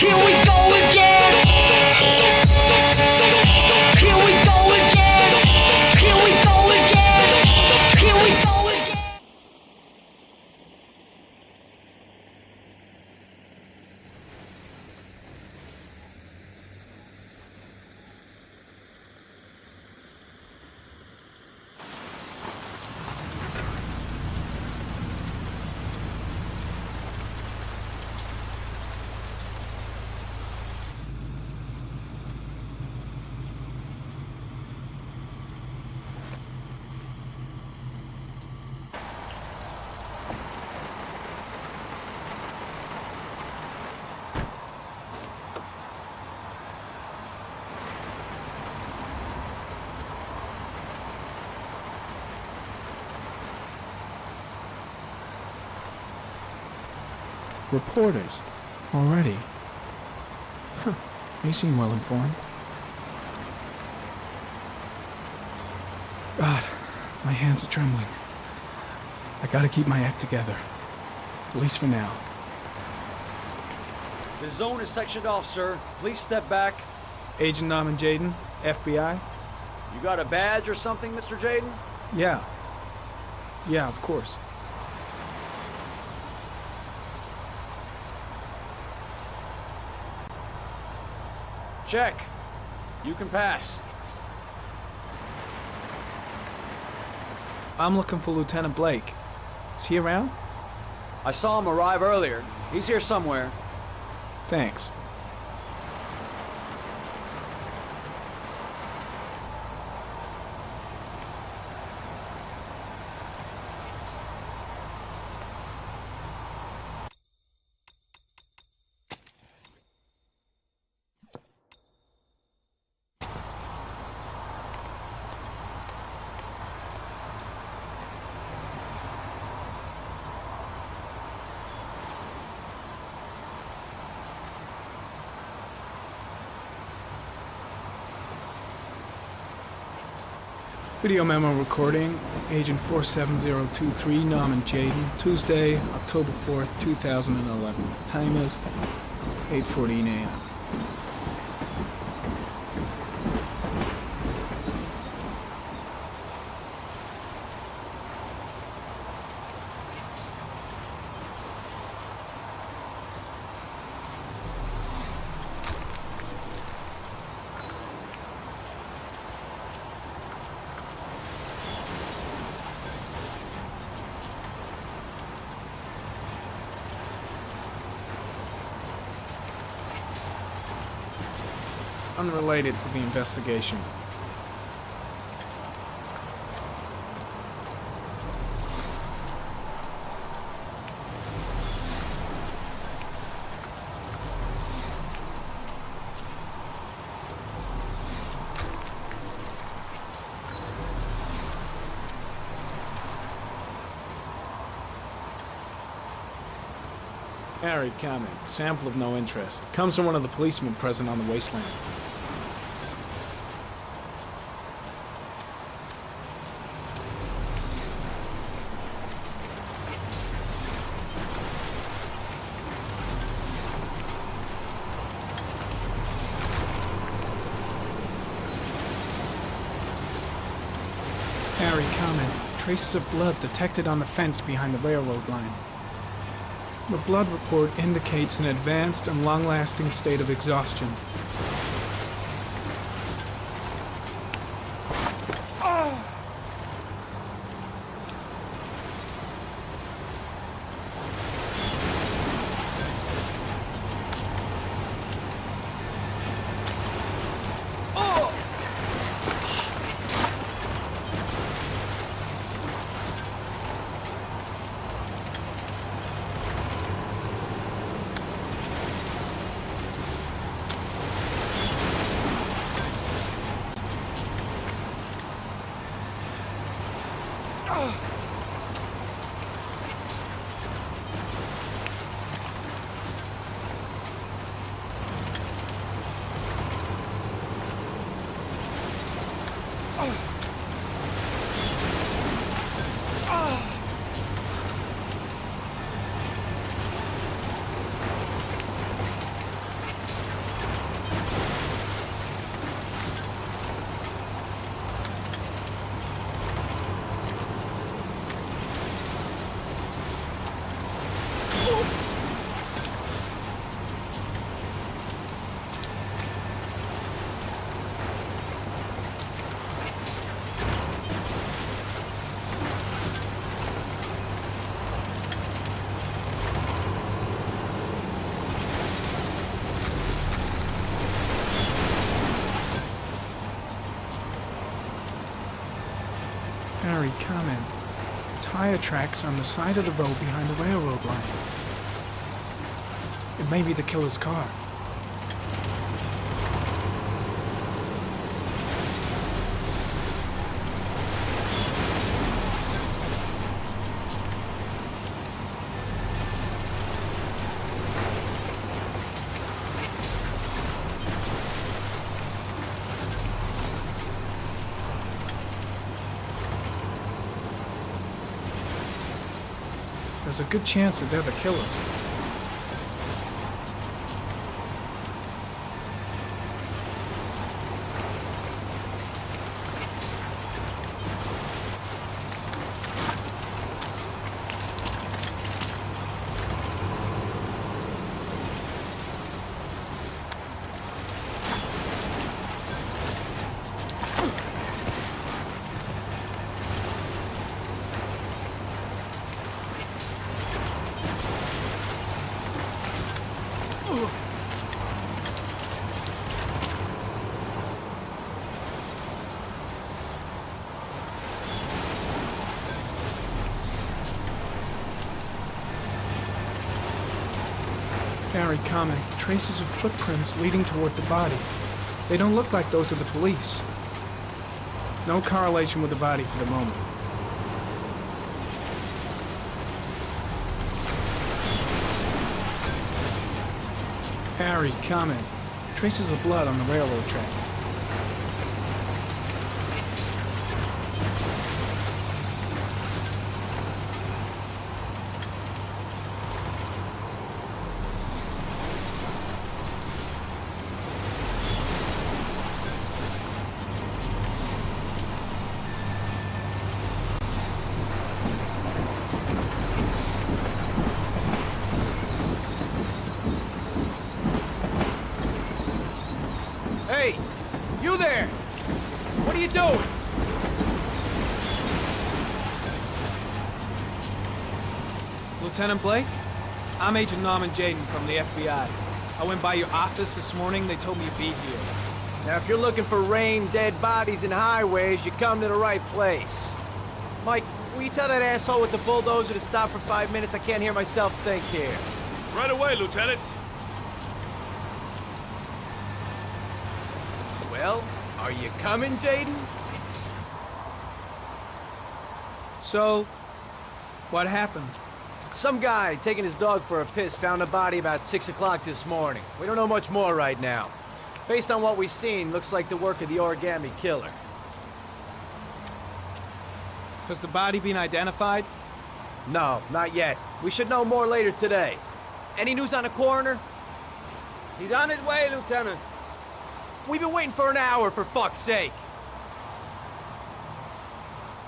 Here we go again. Here we go again. Here we go again. Here we go again. Reporters. Already. Huh. They seem well informed. God, my hands are trembling. I gotta keep my act together. At least for now. The zone is sectioned off, sir. Please step back. Agent Norman Jaden, FBI? You got a badge or something, Mr. Jaden? Yeah. Yeah, of course. Check. You can pass. I'm looking for Lieutenant Blake. Is he around? I saw him arrive earlier. He's here somewhere. Thanks. Video memo recording, Agent 47023, Norman Jaden, Tuesday, October 4th, 2011. Time is 8:14 a.m. Unrelated to the investigation. Arid comment. Sample of no interest. Comes from one of the policemen present on the wasteland. Harry comment. Traces of blood detected on the fence behind the railroad line. The blood report indicates an advanced and long-lasting state of exhaustion. Harry, comment. Tire tracks on the side of the road behind the railroad line. It may be the killer's car. There's a good chance that they're the killers. Harry, comment. Traces of footprints leading toward the body. They don't look like those of the police. No correlation with the body for the moment. Harry, comment. Traces of blood on the railroad track. Hey! You there! What are you doing? Lieutenant Blake? I'm Agent Norman Jaden from the FBI. I went by your office this morning. They told me you'd be here. Now, if you're looking for rain, dead bodies, and highways, you come to the right place. Mike, will you tell that asshole with the bulldozer to stop for 5 minutes? I can't hear myself think here. Right away, Lieutenant. Well, are you coming, Jaden? So, what happened? Some guy taking his dog for a piss found a body about 6 o'clock this morning. We don't know much more right now. Based on what we've seen, looks like the work of the origami killer. Has the body been identified? No, not yet. We should know more later today. Any news on the coroner? He's on his way, Lieutenant. We've been waiting for an hour, for fuck's sake.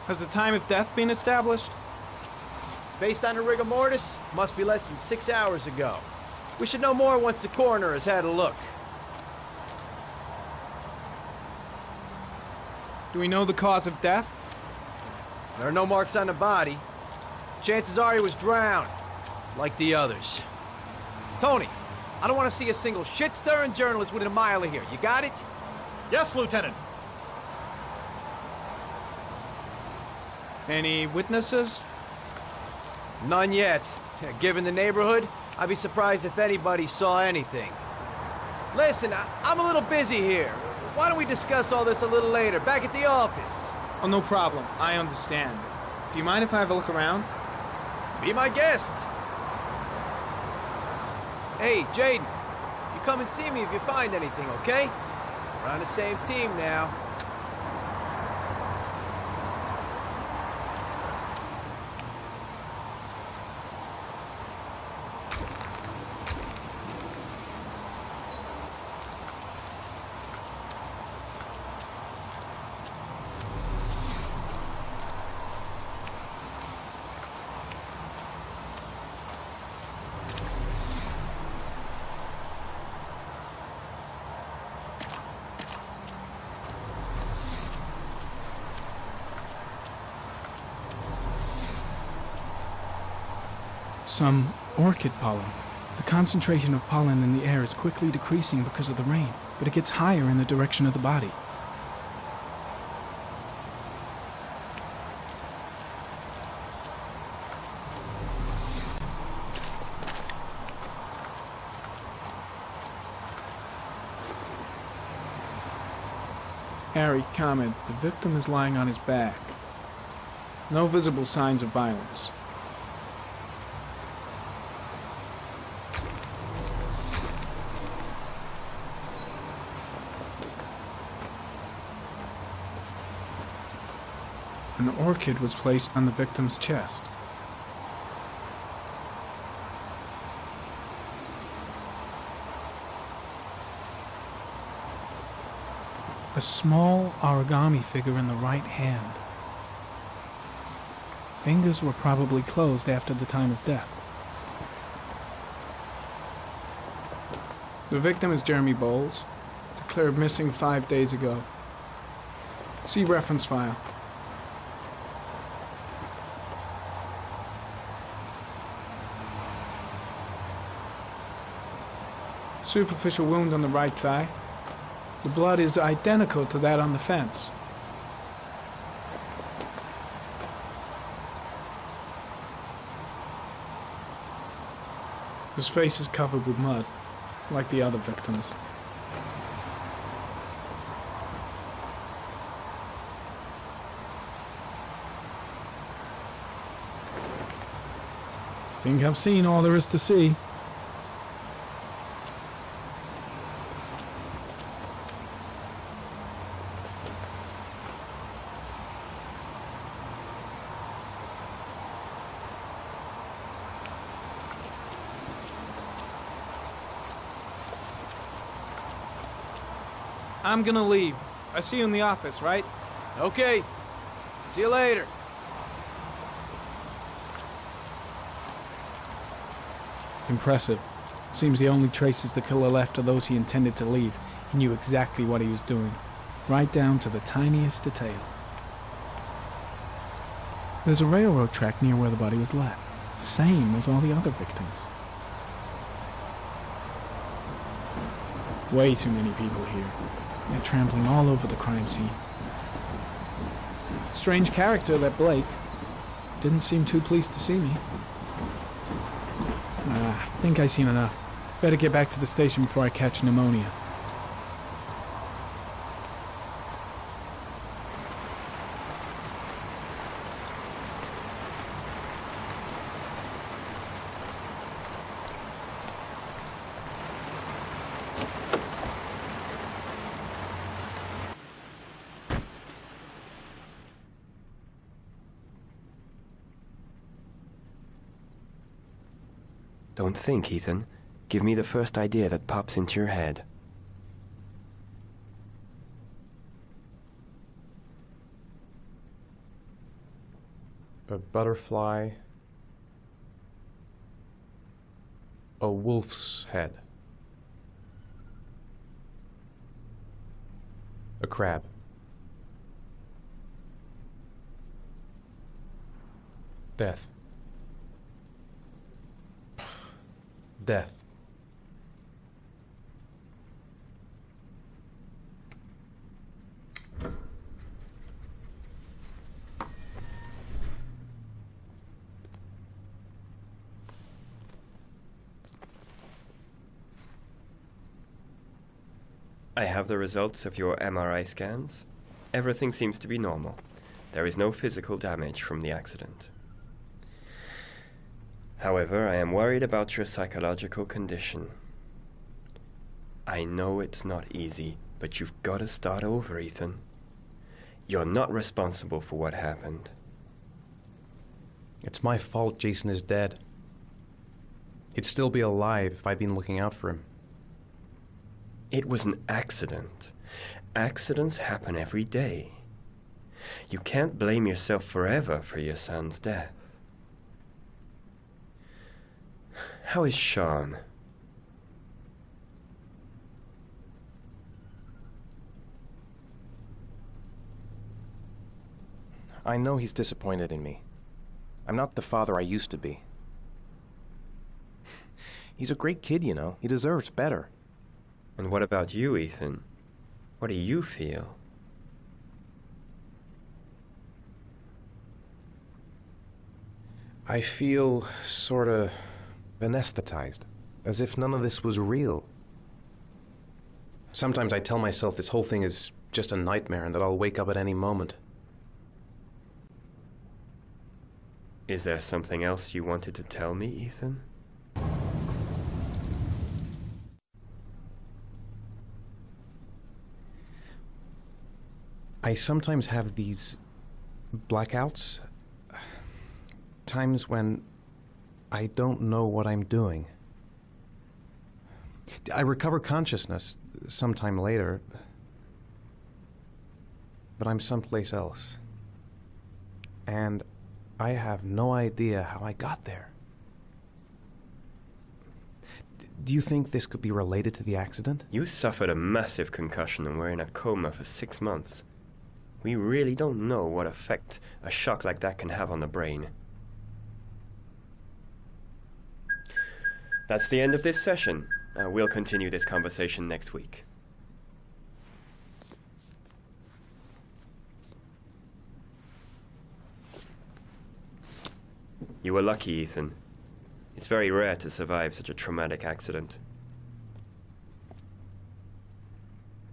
Has the time of death been established? Based on the rigor mortis, must be less than 6 hours ago. We should know more once the coroner has had a look. Do we know the cause of death? There are no marks on the body. Chances are he was drowned, like the others. Tony, I don't want to see a single shit-stirring journalist within a mile of here. You got it? Yes, Lieutenant. Any witnesses? None yet. Given the neighborhood, I'd be surprised if anybody saw anything. Listen, I'm a little busy here. Why don't we discuss all this a little later, back at the office? Oh, no problem. I understand. Do you mind if I have a look around? Be my guest. Hey, Jaden, you come and see me if you find anything, okay? We're on the same team now. Some orchid pollen. The concentration of pollen in the air is quickly decreasing because of the rain, but it gets higher in the direction of the body. Harry, comment. The victim is lying on his back. No visible signs of violence. An orchid was placed on the victim's chest. A small origami figure in the right hand. Fingers were probably closed after the time of death. The victim is Jeremy Bowles, declared missing 5 days ago. See reference file. Superficial wound on the right thigh. The blood is identical to that on the fence. His face is covered with mud, like the other victims. Think I've seen all there is to see. I'm gonna leave. I see you in the office, right? Okay. See you later. Impressive. Seems the only traces the killer left are those he intended to leave. He knew exactly what he was doing, right down to the tiniest detail. There's a railroad track near where the body was left, same as all the other victims. Way too many people here. They're trampling all over the crime scene. Strange character, that Blake. Didn't seem too pleased to see me. Think I've seen enough. Better get back to the station before I catch pneumonia. Don't think, Ethan. Give me the first idea that pops into your head. A butterfly. A wolf's head. A crab. Death. Death. I have the results of your MRI scans. Everything seems to be normal. There is no physical damage from the accident. However, I am worried about your psychological condition. I know it's not easy, but you've got to start over, Ethan. You're not responsible for what happened. It's my fault Jason is dead. He'd still be alive if I'd been looking out for him. It was an accident. Accidents happen every day. You can't blame yourself forever for your son's death. How is Shaun? I know he's disappointed in me. I'm not the father I used to be. He's a great kid, you know. He deserves better. And what about you, Ethan? What do you feel? I feel sorta anesthetized, as if none of this was real. Sometimes I tell myself this whole thing is just a nightmare and that I'll wake up at any moment. Is there something else you wanted to tell me, Ethan? I sometimes have these blackouts. Times when I don't know what I'm doing. I recover consciousness sometime later, but I'm someplace else. And I have no idea how I got there. Do you think this could be related to the accident? You suffered a massive concussion and were in a coma for 6 months. We really don't know what effect a shock like that can have on the brain. That's the end of this session. We'll continue this conversation next week. You were lucky, Ethan. It's very rare to survive such a traumatic accident.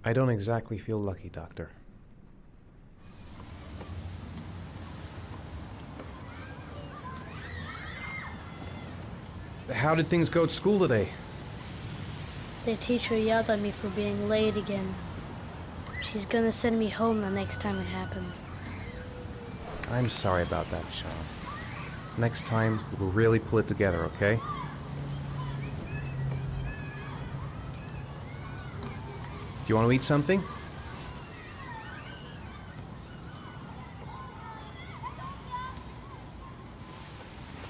I don't exactly feel lucky, Doctor. How did things go at school today? The teacher yelled at me for being late again. She's gonna send me home the next time it happens. I'm sorry about that, Shaun. Next time, we'll really pull it together, okay? Do you want to eat something?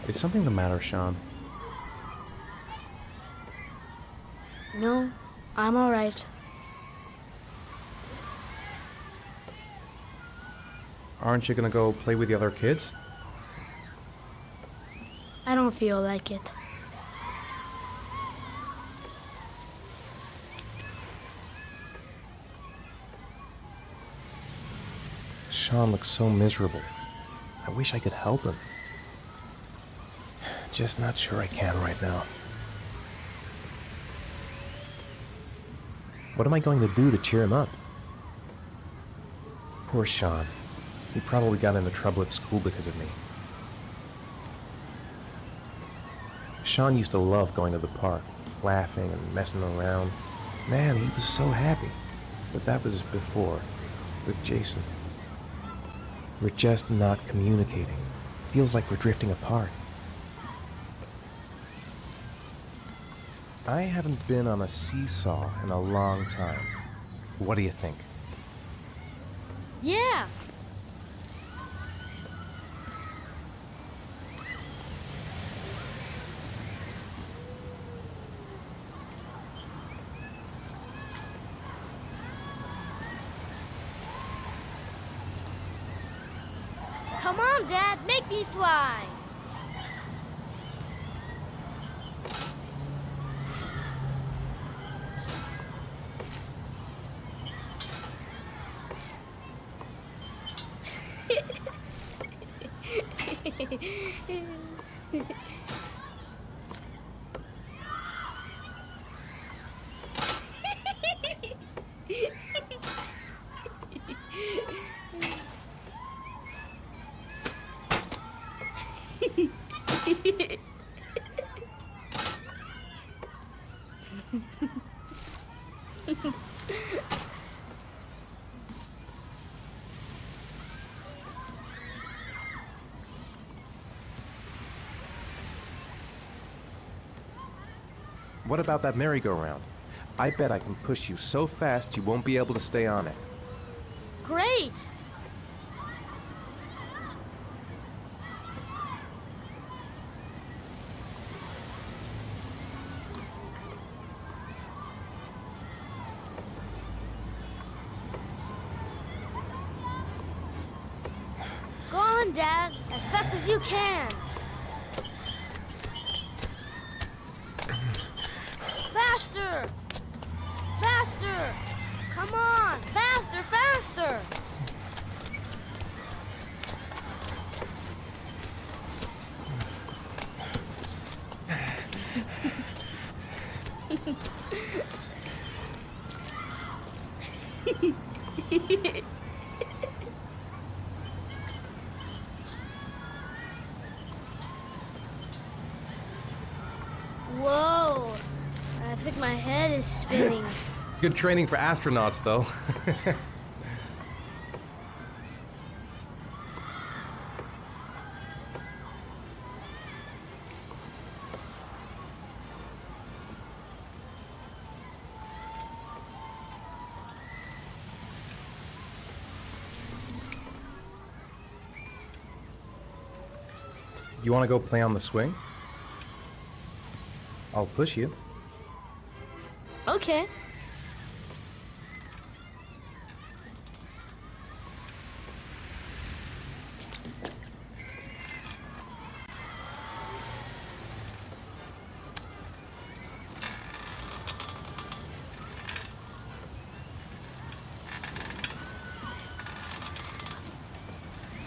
Is something the matter, Shaun? No, I'm all right. Aren't you gonna go play with the other kids? I don't feel like it. Shaun looks so miserable. I wish I could help him. Just not sure I can right now. What am I going to do to cheer him up? Poor Shaun. He probably got into trouble at school because of me. Shaun used to love going to the park, laughing and messing around. Man, he was so happy. But that was before, with Jason. We're just not communicating. Feels like we're drifting apart. I haven't been on a seesaw in a long time. What do you think? Yeah! Come on, Dad, make me fly! What about that merry-go-round? I bet I can push you so fast you won't be able to stay on it. Great! Go on, Dad, as fast as you can. Faster! Faster! Come on! Faster, faster! Whoa! I think my head is spinning. Good training for astronauts, though. You want to go play on the swing? I'll push you. Okay.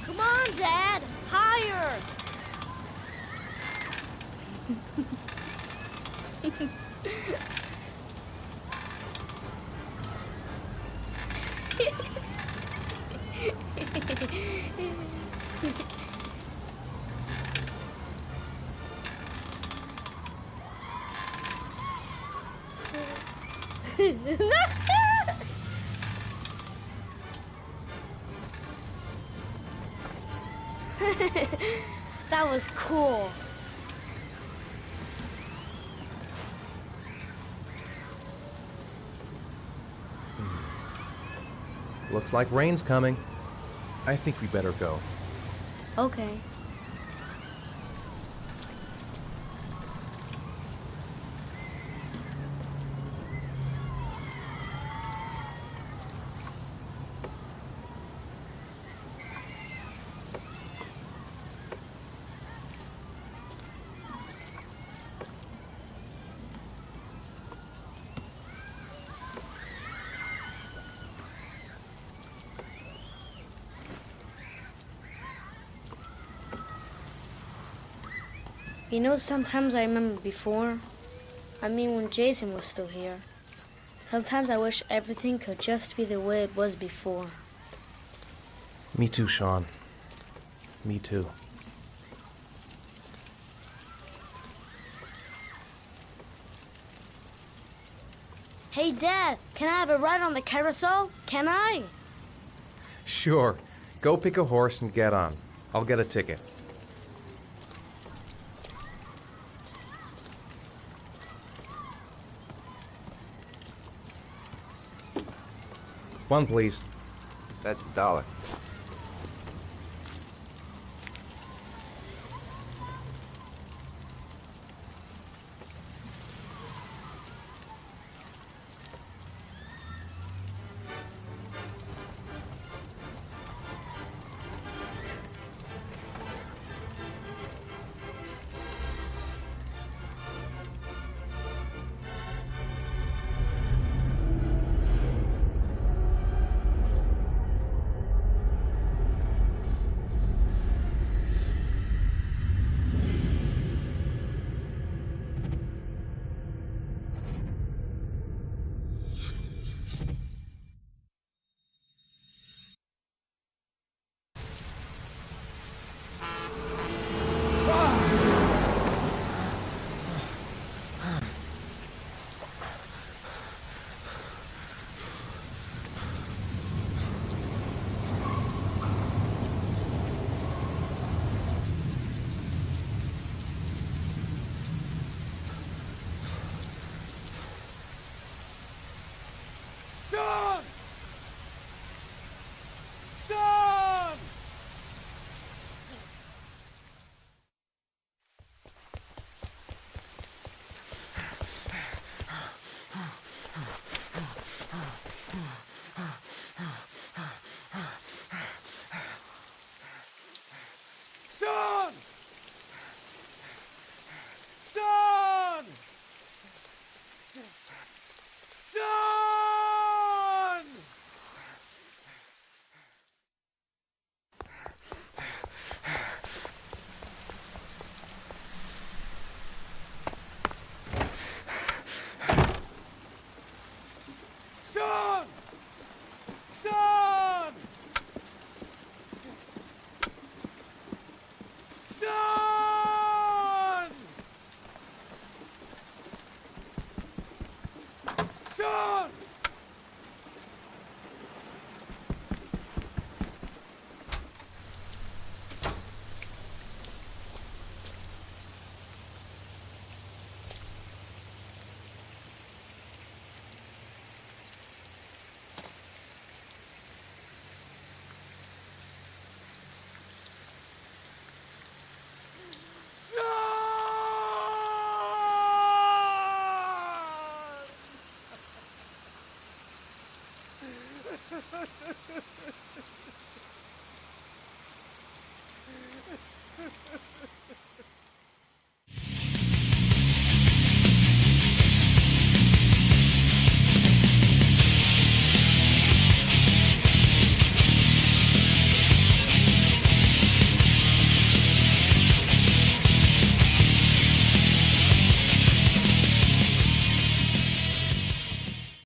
Come on, Dad! Higher! That was cool. Looks like rain's coming. I think we better go. Okay. You know, sometimes I remember before. I mean, when Jason was still here. Sometimes I wish everything could just be the way it was before. Me too, Shaun. Me too. Hey, Dad, can I have a ride on the carousel? Can I? Sure. Go pick a horse and get on. I'll get a ticket. One, please. That's $1. Shaun! Shaun! Shaun! Shaun! Shaun! Shaun! Shaun!